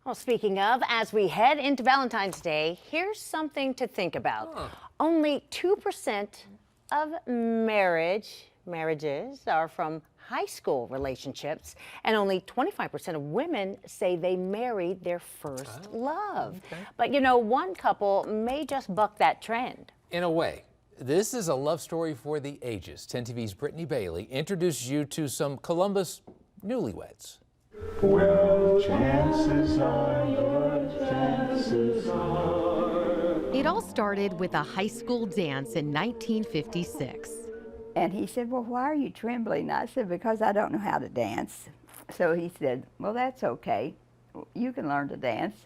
Well, speaking of, as we head into Valentine's Day, here's something to think about. Only 2% of marriages are from high school relationships, and only 25% of women say they married their first love. Okay. But you know, one couple may just buck that trend. In a way, this is a love story for the ages. 10 TV's Brittany Bailey introduces you to some Columbus newlyweds. Well, chances are. It all started with a high school dance in 1956. And he said, well, why are you trembling? I said, because I don't know how to dance. So he said, well, that's okay. You can learn to dance.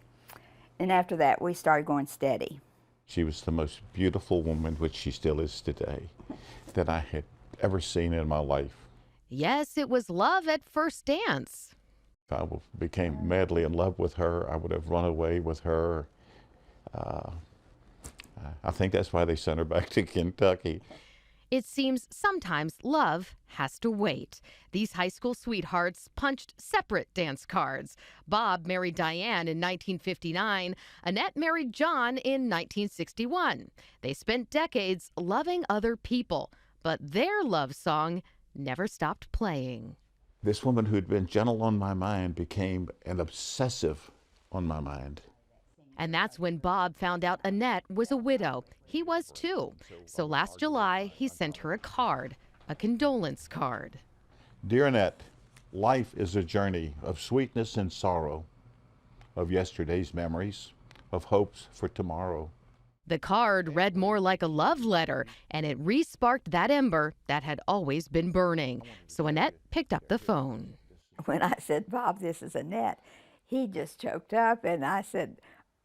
And after that, we started going steady. She was the most beautiful woman, which she still is today, that I had ever seen in my life. Yes, it was love at first dance. If I became madly in love with her, I would have run away with her. I think that's why they sent her back to Kentucky. It seems sometimes love has to wait. These high school sweethearts punched separate dance cards. Bob married Diane in 1959. Annette married John in 1961. They spent decades loving other people, but their love song never stopped playing. This woman who'd been gentle on my mind became an obsessive on my mind. And that's when Bob found out Annette was a widow. He was too. So last July, he sent her a card, a condolence card. Dear Annette, life is a journey of sweetness and sorrow, of yesterday's memories, of hopes for tomorrow. The card read more like a love letter, and it re-sparked that ember that had always been burning. So Annette picked up the phone. When I said, Bob, this is Annette, he just choked up, and I said,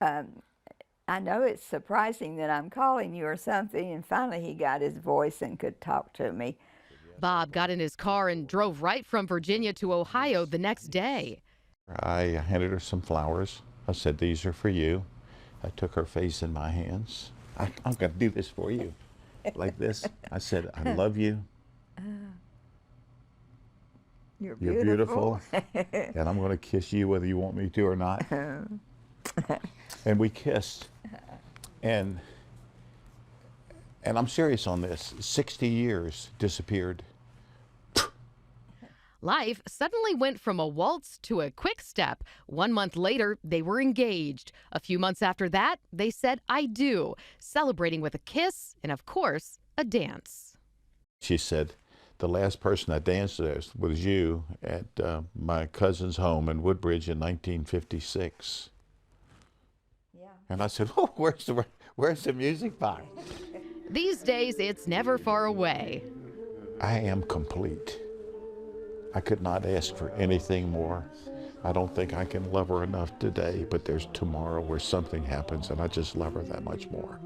I know it's surprising that I'm calling you or something, and finally he got his voice and could talk to me. Bob got in his car and drove right from Virginia to Ohio the next day. I handed her some flowers. I said, these are for you. I took her face in my hands. I'm going to do this for you, like this. I said, I love you. You're You're beautiful. And I'm going to kiss you whether you want me to or not. And we kissed. And I'm serious on this. 60 years disappeared. Life suddenly went from a waltz to a quick step. 1 month later, they were engaged. A few months after that, they said, I do, celebrating with a kiss and, of course, a dance. She said, the last person I danced with was you at my cousin's home in Woodbridge in 1956. Yeah. And I said, oh, where's the music box? These days, it's never far away. I am complete. I could not ask for anything more. I don't think I can love her enough today, but there's tomorrow where something happens and I just love her that much more.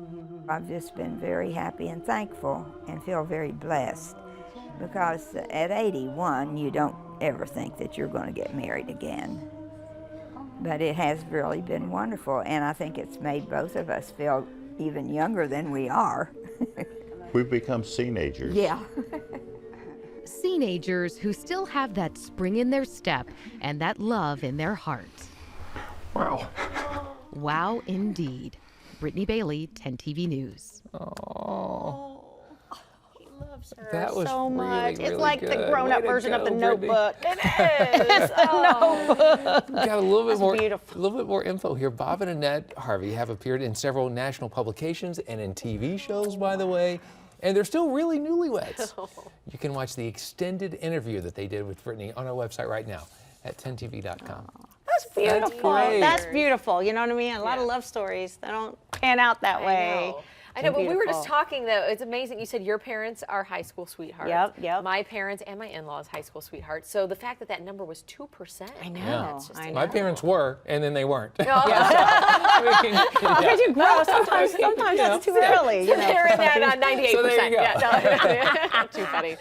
I've just been very happy and thankful and feel very blessed because at 81, you don't ever think that you're going to get married again. But it has really been wonderful, and I think it's made both of us feel even younger than we are. We've become teenagers. Yeah. Teenagers who still have that spring in their step and that love in their heart. Wow. Wow, indeed. Brittany Bailey, 10 TV News. Oh, He loves her that was so much. really, It's really like good. the grown-up Way to version of the go, Brittany. Notebook. It is. It's a notebook. Got a little bit That's more, beautiful. a little bit more info here. Bob and Annette Harvey have appeared in several national publications and in TV shows, by the way, and they're still really newlyweds. You can watch the extended interview that they did with Brittany on our website right now at 10tv.com. That's beautiful. great. That's beautiful. You know what I mean? A lot of love stories, they don't pan out that way. I know, but we were Beautiful. just talking, though. It's amazing. You said your parents are high school sweethearts. Yep. My parents and my in-laws high school sweethearts. So the fact that that number was 2%. I know. Yeah. I know. My parents were, and then they weren't. When you grow, sometimes it's too early. You know. They're in that 98%. So there you go. Yeah, no, too funny.